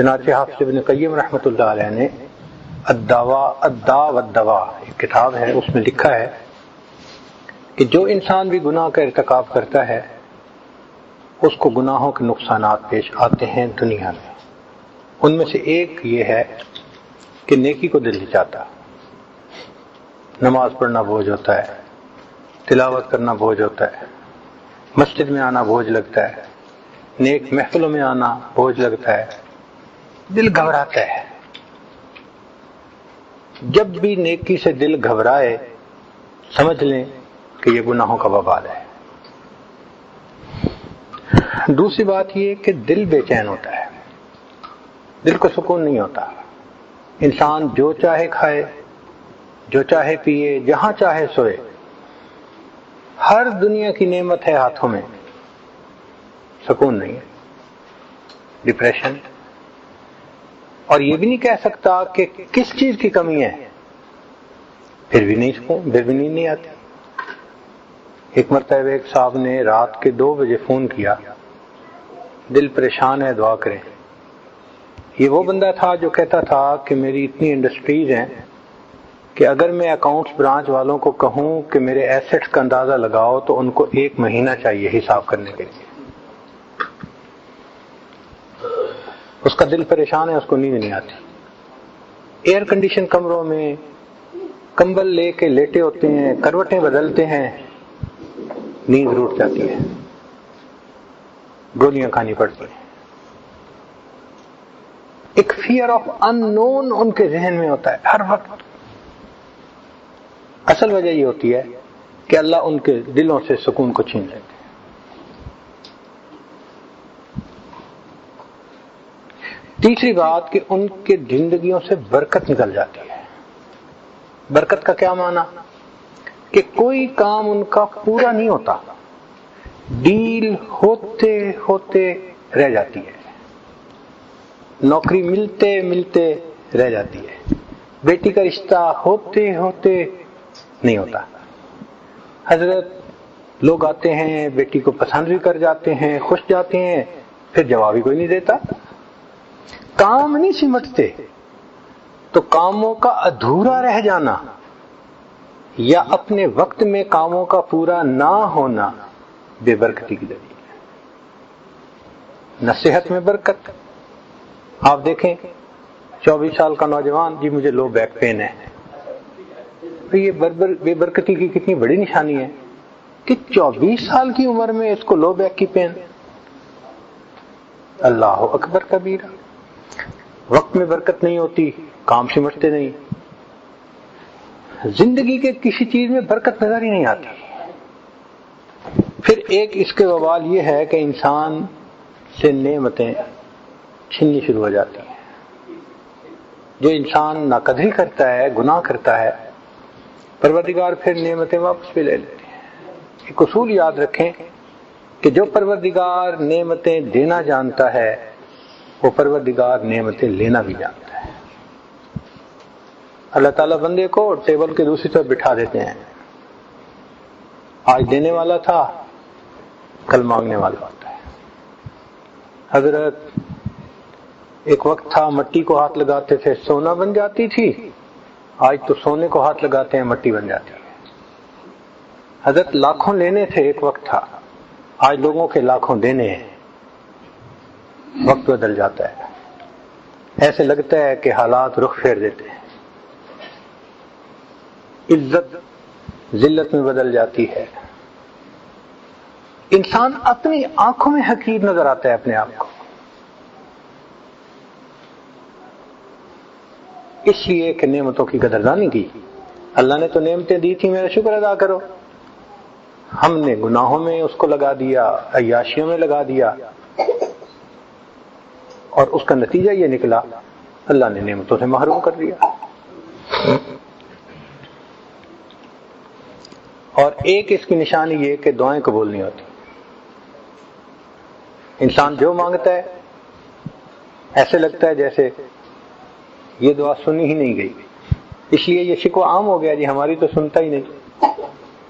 چنانچہ حافظ ابن قیم رحمۃ اللہ علیہ نے الداء والدواء ایک کتاب ہے، اس میں لکھا ہے کہ جو انسان بھی گناہ کا ارتکاب کرتا ہے اس کو گناہوں کے نقصانات پیش آتے ہیں دنیا میں۔ ان میں سے ایک یہ ہے کہ نیکی کو دل نہیں چاہتا، نماز پڑھنا بوجھ ہوتا ہے، تلاوت کرنا بوجھ ہوتا ہے، مسجد میں آنا بوجھ لگتا ہے، نیک محفلوں میں آنا بوجھ لگتا ہے، دل گھبراتا ہے۔ جب بھی نیکی سے دل گھبرائے سمجھ لیں کہ یہ گناہوں کا وبال ہے۔ دوسری بات یہ کہ دل بے چین ہوتا ہے، دل کو سکون نہیں ہوتا۔ انسان جو چاہے کھائے، جو چاہے پیے، جہاں چاہے سوئے، ہر دنیا کی نعمت ہے ہاتھوں میں، سکون نہیں ہے، ڈپریشن، اور یہ بھی نہیں کہہ سکتا کہ کس چیز کی کمی ہے، پھر بھی نہیں سکون، پھر بھی نیند نہیں آتی۔ ایک مرتبہ ایک صاحب نے رات کے 2 بجے فون کیا، دل پریشان ہے، دعا کریں۔ یہ وہ بندہ تھا جو کہتا تھا کہ میری اتنی انڈسٹریز ہیں کہ اگر میں اکاؤنٹس برانچ والوں کو کہوں کہ میرے ایسٹس کا اندازہ لگاؤ تو ان کو 1 مہینہ چاہیے حساب کرنے کے لیے۔ اس کا دل پریشان ہے، اس کو نیند نہیں آتی۔ ایئر کنڈیشن کمروں میں کمبل لے کے لیٹے ہوتے ہیں، کروٹیں بدلتے ہیں، نیند روٹ جاتی ہے، گولیاں کھانی پڑتی ہیں۔ ایک فیئر آف ان نون ان کے ذہن میں ہوتا ہے ہر وقت۔ اصل وجہ یہ ہوتی ہے کہ اللہ ان کے دلوں سے سکون کو چھین لیتے ہیں۔ تیسری بات کہ ان کے زندگیوں سے برکت نکل جاتی ہے۔ برکت کا کیا معنی؟ کہ کوئی کام ان کا پورا نہیں ہوتا، ڈیل ہوتے ہوتے رہ جاتی ہے، نوکری ملتے ملتے رہ جاتی ہے، بیٹی کا رشتہ ہوتے ہوتے نہیں ہوتا۔ حضرت لوگ آتے ہیں، بیٹی کو پسند بھی کر جاتے ہیں، خوش جاتے ہیں، پھر جواب ہی کوئی نہیں دیتا۔ کام نہیں سمٹتے تو کاموں کا ادھورا رہ جانا یا اپنے وقت میں کاموں کا پورا نہ ہونا بے برکتی کی دلیل ہے۔ نہ صحت میں برکت۔ آپ دیکھیں 24 سال کا نوجوان، جی مجھے لو بیک پین ہے، تو یہ بے برکتی کی کتنی بڑی نشانی ہے کہ 24 سال کی عمر میں اس کو لو بیک کی پین۔ اللہ اکبر کبیرہ۔ وقت میں برکت نہیں ہوتی، کام سمجھتے نہیں، زندگی کے کسی چیز میں برکت نظر ہی نہیں آتی۔ پھر ایک اس کے وبال یہ ہے کہ انسان سے نعمتیں چھننی شروع ہو جاتی ہیں۔ جو انسان ناقدری کرتا ہے، گناہ کرتا ہے، پروردگار پھر نعمتیں واپس بھی لے لیتے ہیں۔ ایک اصول یاد رکھیں کہ جو پروردگار نعمتیں دینا جانتا ہے وہ پروردگار نعمتیں لینا بھی جانتا ہے۔ اللہ تعالیٰ بندے کو ٹیبل کے دوسری طرف بٹھا دیتے ہیں، آج دینے والا تھا، کل مانگنے والا ہوتا ہے۔ حضرت ایک وقت تھا مٹی کو ہاتھ لگاتے تھے سونا بن جاتی تھی، آج تو سونے کو ہاتھ لگاتے ہیں مٹی بن جاتی ہے۔ حضرت لاکھوں لینے تھے ایک وقت تھا، آج لوگوں کے لاکھوں دینے ہیں۔ وقت بدل جاتا ہے، ایسے لگتا ہے کہ حالات رخ پھیر دیتے ہیں، عزت ذلت میں بدل جاتی ہے، انسان اپنی آنکھوں میں حقیر نظر آتا ہے اپنے آپ کو۔ اس لیے کہ نعمتوں کی قدردانی کی۔ اللہ نے تو نعمتیں دی تھی، میرا شکر ادا کرو۔ ہم نے گناہوں میں اس کو لگا دیا، عیاشیوں میں لگا دیا، اور اس کا نتیجہ یہ نکلا اللہ نے نعمتوں سے محروم کر دیا۔ اور ایک اس کی نشانی یہ کہ دعائیں قبول نہیں ہوتی۔ انسان جو مانگتا ہے ایسے لگتا ہے جیسے یہ دعا سنی ہی نہیں گئی، اس لیے یہ شکوہ عام ہو گیا، جی ہماری تو سنتا ہی نہیں۔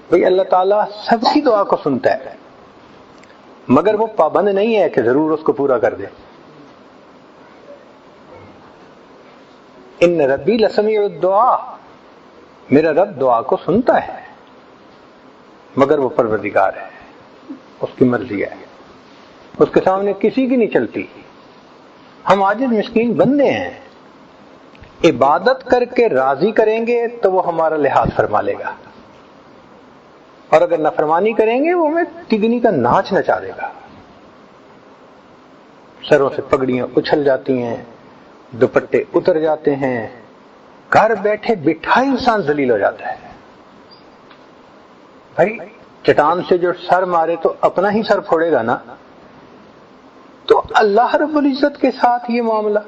بھئی اللہ تعالیٰ سب کی دعا کو سنتا ہے، مگر وہ پابند نہیں ہے کہ ضرور اس کو پورا کر دے۔ ان ربی لسمیع الدعا، میرا رب دعا کو سنتا ہے، مگر وہ پروردگار ہے، اس کی مرضی ہے، اس کے سامنے کسی کی نہیں چلتی۔ ہم عاجز مسکین بندے ہیں، عبادت کر کے راضی کریں گے تو وہ ہمارا لحاظ فرما لے گا، اور اگر نافرمانی کریں گے وہ ہمیں تگنی کا ناچ نچا دے گا۔ سروں سے پگڑیاں اچھل جاتی ہیں، دوپٹے اتر جاتے ہیں، گھر بیٹھے بٹھائی انسان ذلیل ہو جاتا ہے۔ بھائی چٹان سے جو سر مارے تو اپنا ہی سر پھوڑے گا نا، تو اللہ رب العزت کے ساتھ یہ معاملہ۔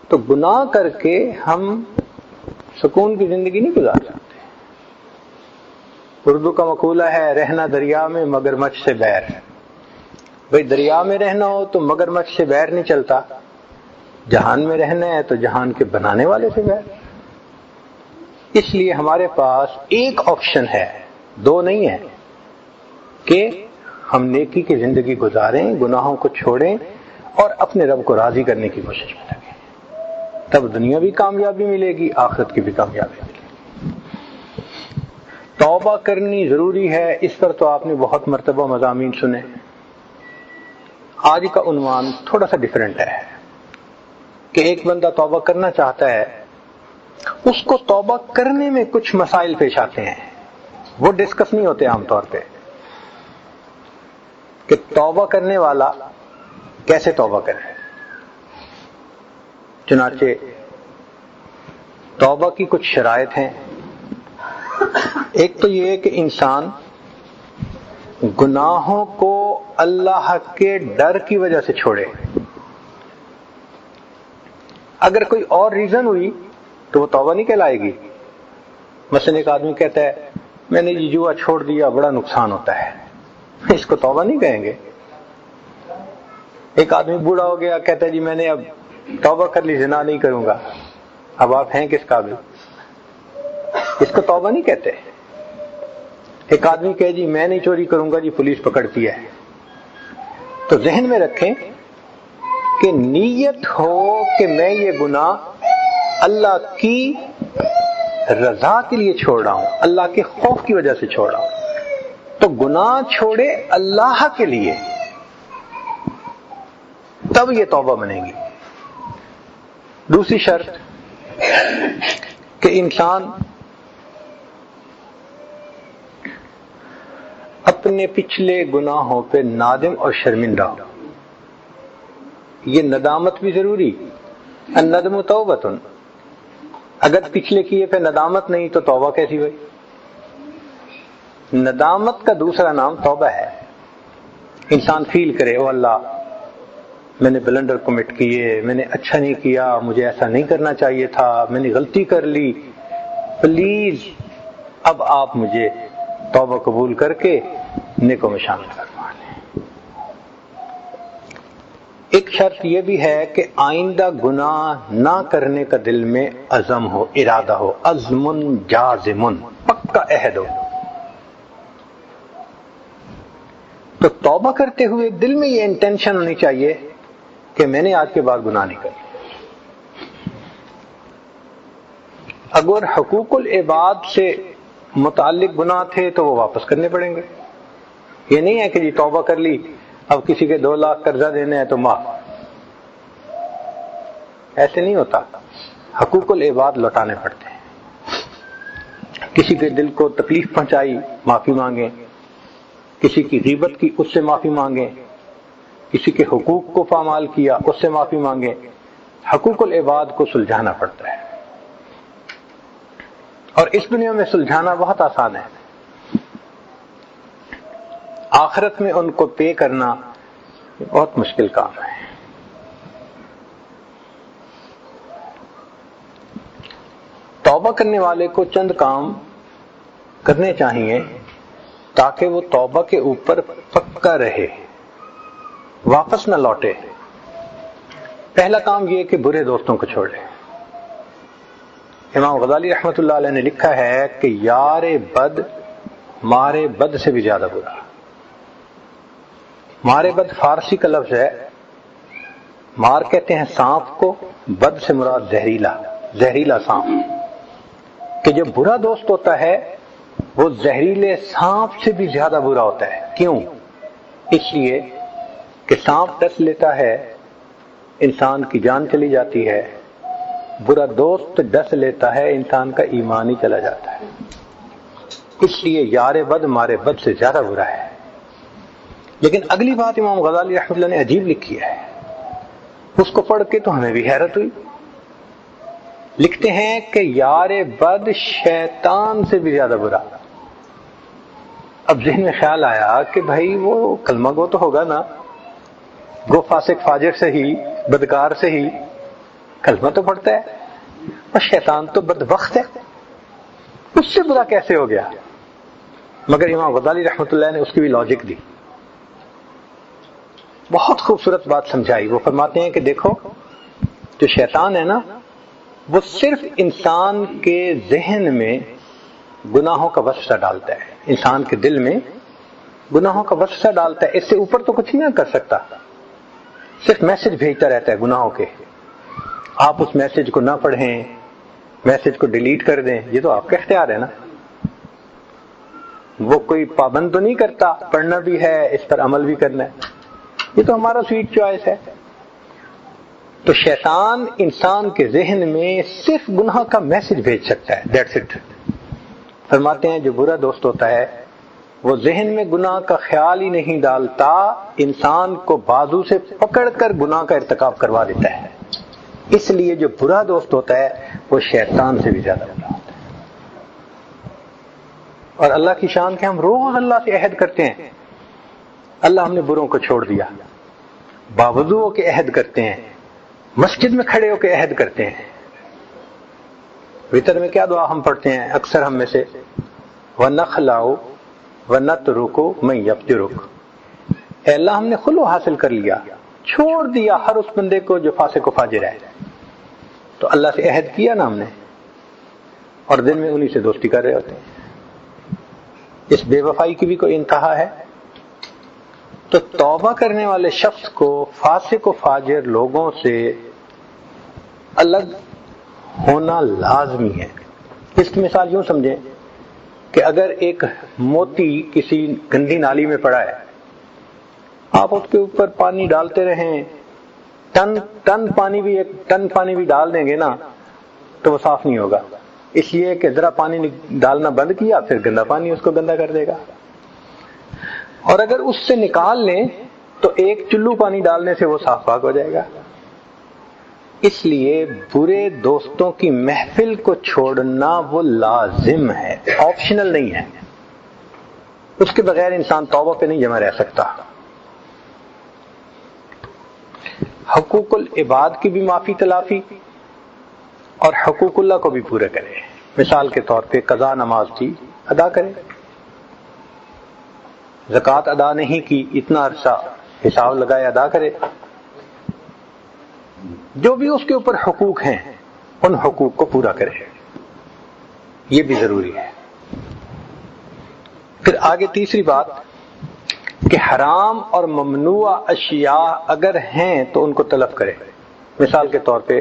تو گناہ کر کے ہم سکون کی زندگی نہیں گزار سکتے۔ اردو کا مقولہ ہے، رہنا دریا میں مگر مچھ سے بیر۔ بھئی دریا میں رہنا ہو تو مگر مچھ سے بیر نہیں چلتا، جہان میں رہنا ہے تو جہان کے بنانے والے سے بیر۔ اس لیے ہمارے پاس ایک آپشن ہے، دو نہیں ہے، کہ ہم نیکی کی زندگی گزاریں، گناہوں کو چھوڑیں اور اپنے رب کو راضی کرنے کی کوشش میں لگیں، تب دنیا بھی کامیابی ملے گی، آخرت کی بھی کامیابی ملے گی۔ توبہ کرنی ضروری ہے، اس پر تو آپ نے بہت مرتبہ مضامین سنے۔ آج کا عنوان تھوڑا سا ڈیفرنٹ ہے کہ ایک بندہ توبہ کرنا چاہتا ہے، اس کو توبہ کرنے میں کچھ مسائل پیش آتے ہیں، وہ ڈسکس نہیں ہوتے عام طور پہ، کہ توبہ کرنے والا کیسے توبہ کرے۔ چنانچہ توبہ کی کچھ شرائط ہیں۔ ایک تو یہ کہ انسان گناہوں کو اللہ کے ڈر کی وجہ سے چھوڑے۔ اگر کوئی اور ریزن ہوئی تو وہ توبہ نہیں کہلائے گی۔ مثلا ایک آدمی کہتا ہے میں نے یہ جوا چھوڑ دیا، بڑا نقصان ہوتا ہے، اس کو توبہ نہیں کہیں گے۔ ایک آدمی بوڑھا ہو گیا، کہتا ہے جی میں نے اب توبہ کر لی، زنا نہیں کروں گا، اب آپ ہیں کس قابل، اس کو توبہ نہیں کہتے۔ ایک آدمی کہے جی میں نہیں چوری کروں گا، جی پولیس پکڑتی ہے، تو ذہن میں رکھیں کہ نیت ہو کہ میں یہ گناہ اللہ کی رضا کے لیے چھوڑ رہا ہوں، اللہ کے خوف کی وجہ سے چھوڑ رہا ہوں، تو گناہ چھوڑے اللہ کے لیے، تب یہ توبہ بنے گی۔ دوسری شرط کہ انسان اپنے پچھلے گناہوں پہ نادم اور شرمندہ ہو۔ یہ ندامت بھی ضروری، الندم توبۃ۔ اگر پچھلے کیے پہ ندامت نہیں تو توبہ کیسی ہوئی؟ ندامت کا دوسرا نام توبہ ہے۔ انسان فیل کرے او اللہ میں نے بلنڈر کمٹ کیے، میں نے اچھا نہیں کیا، مجھے ایسا نہیں کرنا چاہیے تھا، میں نے غلطی کر لی، پلیز اب آپ مجھے توبہ قبول کر کے نیکوں میں شامل کروا لیں۔ ایک شرط یہ بھی ہے کہ آئندہ گناہ نہ کرنے کا دل میں عزم ہو، ارادہ ہو، عزم جازم، پکا عہد ہو۔ تو توبہ کرتے ہوئے دل میں یہ انٹینشن ہونی چاہیے کہ میں نے آج کے بعد گناہ نہیں کرنا۔ اگر حقوق العباد سے متعلق گناہ تھے تو وہ واپس کرنے پڑیں گے۔ یہ نہیں ہے کہ جی توبہ کر لی، اب کسی کے 2 لاکھ قرضہ دینے ہیں تو معاف، ایسے نہیں ہوتا۔ حقوق العباد لوٹانے پڑتے ہیں۔ کسی کے دل کو تکلیف پہنچائی، معافی مانگیں، کسی کی غیبت کی، اس سے معافی مانگیں، کسی کے حقوق کو پامال کیا، اس سے معافی مانگیں۔ حقوق العباد کو سلجھانا پڑتا ہے، اور اس دنیا میں سلجھانا بہت آسان ہے، آخرت میں ان کو پے کرنا بہت مشکل کام ہے۔ توبہ کرنے والے کو چند کام کرنے چاہیے تاکہ وہ توبہ کے اوپر پکا رہے، واپس نہ لوٹے۔ پہلا کام یہ کہ برے دوستوں کو چھوڑے۔ امام غزالی رحمۃ اللہ علیہ نے لکھا ہے کہ یار بد مارے بد سے بھی زیادہ برا۔ مارے بد فارسی کا لفظ ہے، مار کہتے ہیں سانپ کو، بد سے مراد زہریلا سانپ، کہ جو برا دوست ہوتا ہے وہ زہریلے سانپ سے بھی زیادہ برا ہوتا ہے۔ کیوں؟ اس لیے کہ سانپ ڈس لیتا ہے، انسان کی جان چلی جاتی ہے، برا دوست ڈس لیتا ہے، انسان کا ایمان ہی چلا جاتا ہے۔ اس لیے یار بد مارے بد سے زیادہ برا ہے۔ لیکن اگلی بات امام غزالی رحمۃ اللہ نے عجیب لکھی ہے، اس کو پڑھ کے تو ہمیں بھی حیرت ہوئی۔ لکھتے ہیں کہ یار بد شیطان سے بھی زیادہ برا۔ اب ذہن میں خیال آیا کہ بھائی وہ کلمہ گو تو ہوگا نا، گو فاسق فاجر سے ہی، بدکار سے ہی، کلمہ تو پڑھتا ہے، اور شیطان تو بدبخت ہے، اس سے برا کیسے ہو گیا؟ مگر امام غزالی رحمۃ اللہ نے اس کی بھی لاجک دی، بہت خوبصورت بات سمجھائی۔ وہ فرماتے ہیں کہ دیکھو، جو شیطان ہے نا، وہ صرف انسان کے ذہن میں گناہوں کا وسوسہ ڈالتا ہے، انسان کے دل میں گناہوں کا وسوسہ ڈالتا ہے، اس سے اوپر تو کچھ نہیں کر سکتا، صرف میسج بھیجتا رہتا ہے گناہوں کے۔ آپ اس میسج کو نہ پڑھیں، میسج کو ڈیلیٹ کر دیں، یہ تو آپ کا اختیار ہے نا۔ وہ کوئی پابند تو نہیں کرتا، پڑھنا بھی ہے، اس پر عمل بھی کرنا ہے، یہ تو ہمارا سویٹ چوائس ہے۔ تو شیطان انسان کے ذہن میں صرف گناہ کا میسج بھیج سکتا ہے، دیٹس اٹ۔ فرماتے ہیں جو برا دوست ہوتا ہے وہ ذہن میں گناہ کا خیال ہی نہیں ڈالتا، انسان کو بازو سے پکڑ کر گناہ کا ارتکاب کروا دیتا ہے۔ اس لیے جو برا دوست ہوتا ہے وہ شیطان سے بھی زیادہ برا ہوتا ہے۔ اور اللہ کی شان کہ ہم روز اللہ سے عہد کرتے ہیں، اللہ ہم نے بروں کو چھوڑ دیا، باوضو کے عہد کرتے ہیں، مسجد میں کھڑے ہو کے عہد کرتے ہیں۔ وتر میں کیا دعا ہم پڑھتے ہیں اکثر ہم میں سے؟ وَنَخْلَعُ وَنَتْرُكُ مَن يَفْجُرُكَ، اے اللہ ہم نے خلو حاصل کر لیا، چھوڑ دیا ہر اس بندے کو جو فاسق و فاجر ہے۔ تو اللہ سے عہد کیا نا ہم نے، اور دن میں انہی سے دوستی کر رہے ہوتے ہیں۔ اس بے وفائی کی بھی کوئی انتہا ہے؟ تو توبہ کرنے والے شخص کو فاسق و فاجر لوگوں سے الگ ہونا لازمی ہے۔ اس کی مثال یوں سمجھیں کہ اگر ایک موتی کسی گندی نالی میں پڑا ہے، آپ اس کے اوپر پانی ڈالتے رہیں، ٹن پانی بھی ڈال دیں گے نا تو وہ صاف نہیں ہوگا، اس لیے کہ ذرا پانی ڈالنا بند کیا، پھر گندا پانی اس کو گندا کر دے گا۔ اور اگر اس سے نکال لیں تو ایک چلو پانی ڈالنے سے وہ صاف پاک ہو جائے گا۔ اس لیے برے دوستوں کی محفل کو چھوڑنا وہ لازم ہے، آپشنل نہیں ہے، اس کے بغیر انسان توبہ پہ نہیں جمع رہ سکتا۔ حقوق العباد کی بھی معافی تلافی، اور حقوق اللہ کو بھی پورا کرے۔ مثال کے طور پہ قضا نماز تھی، ادا کرے، زکوٰۃ ادا نہیں کی، اتنا عرصہ حساب لگائے ادا کرے۔ جو بھی اس کے اوپر حقوق ہیں ان حقوق کو پورا کرے، یہ بھی ضروری ہے۔ پھر آگے تیسری بات کہ حرام اور ممنوع اشیاء اگر ہیں تو ان کو طلب کرے۔ مثال کے طور پہ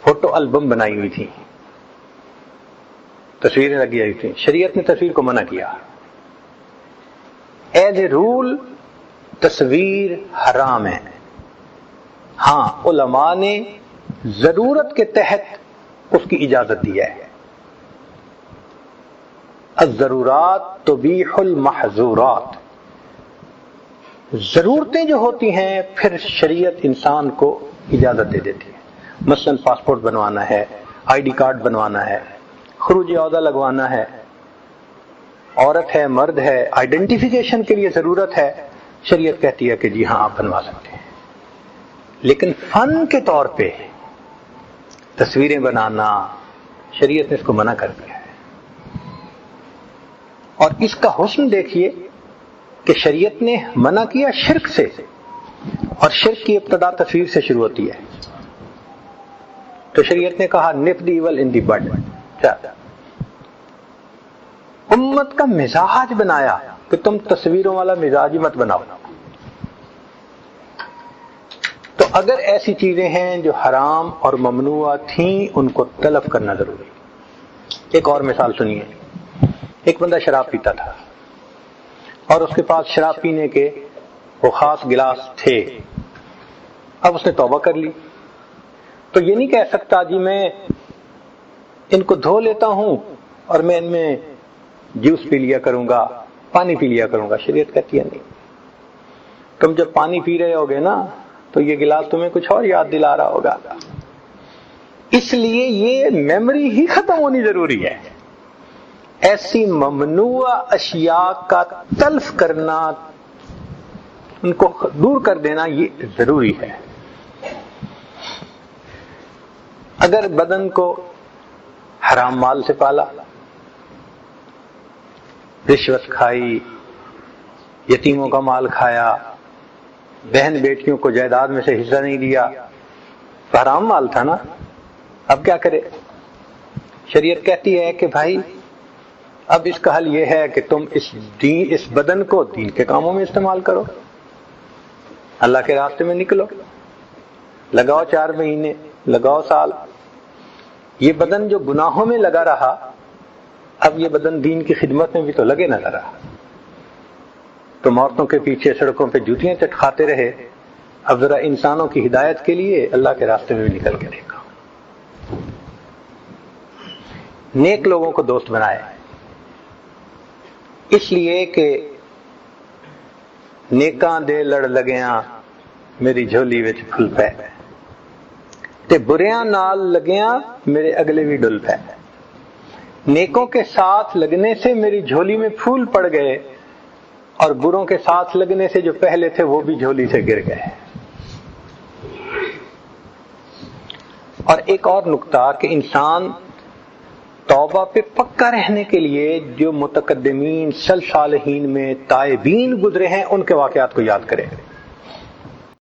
فوٹو البم بنائی ہوئی تھی، تصویریں لگی ہوئی تھیں، شریعت نے تصویر کو منع کیا، ایز اے رول تصویر حرام ہے۔ ہاں علماء نے ضرورت کے تحت اس کی اجازت دی ہے، الضرورات تبیح المحظورات، ضرورتیں جو ہوتی ہیں پھر شریعت انسان کو اجازت دے دیتی ہے۔ مثلا پاسپورٹ بنوانا ہے، آئی ڈی کارڈ بنوانا ہے، خروج عہدہ لگوانا ہے، عورت ہے مرد ہے، آئیڈینٹیفیکیشن کے لیے ضرورت ہے، شریعت کہتی ہے کہ جی ہاں آپ بنوا سکتے ہیں۔ لیکن فن کے طور پہ تصویریں بنانا شریعت نے اس کو منع کر دیا ہے۔ اور اس کا حسن دیکھیے کہ شریعت نے منع کیا شرک سے، اور شرک کی ابتدا تصویر سے شروع ہوتی ہے۔ تو شریعت نے کہا نپ دی ایول ان دی بڈ، امت کا مزاج بنایا کہ تم تصویروں والا مزاج مت بناؤ۔ تو اگر ایسی چیزیں ہیں جو حرام اور ممنوع تھیں ان کو طلب کرنا ضروری. ایک اور مثال سنیے. ایک بندہ شراب پیتا تھا اور اس کے پاس شراب پینے کے وہ خاص گلاس تھے. اب اس نے توبہ کر لی تو یہ نہیں کہہ سکتا جی میں ان کو دھو لیتا ہوں اور میں ان میں جوس پی لیا کروں گا, پانی پی لیا کروں گا. شریعت کہتی ہے نہیں. تم جب پانی پی رہے ہوگے نا تو یہ گلاس تمہیں کچھ اور یاد دلا رہا ہوگا, اس لیے یہ میموری ہی ختم ہونی ضروری ہے. ایسی ممنوع اشیاء کا تلف کرنا, ان کو دور کر دینا یہ ضروری ہے. اگر بدن کو حرام مال سے پالا, رشوت کھائی, یتیموں کا مال کھایا, بہن بیٹیوں کو جائیداد میں سے حصہ نہیں دیا, تو حرام مال تھا نا. اب کیا کرے؟ شریعت کہتی ہے کہ بھائی اب اس کا حل یہ ہے کہ تم اس بدن کو دین کے کاموں میں استعمال کرو, اللہ کے راستے میں نکلو, لگاؤ 4 مہینے, لگاؤ سال. یہ بدن جو گناہوں میں لگا رہا, اب یہ بدن دین کی خدمت میں بھی تو لگے نہ رہا. تم عورتوں کے پیچھے سڑکوں پہ جوتیاں چٹکھاتے رہے, اب ذرا انسانوں کی ہدایت کے لیے اللہ کے راستے میں بھی نکل کے دیکھا. نیک لوگوں کو دوست بنائے, اس لیے کہ نیکاں دے لڑ لگیاں میری جھولی وچ پھل پے, تے بریاں نال لگیاں میرے اگلے بھی ڈل پے. نیکوں کے ساتھ لگنے سے میری جھولی میں پھول پڑ گئے اور بروں کے ساتھ لگنے سے جو پہلے تھے وہ بھی جھولی سے گر گئے. اور ایک اور نکتہ کہ انسان توبہ پہ پکا رہنے کے لیے جو متقدمین صالحین میں تائبین گزرے ہیں ان کے واقعات کو یاد کرے.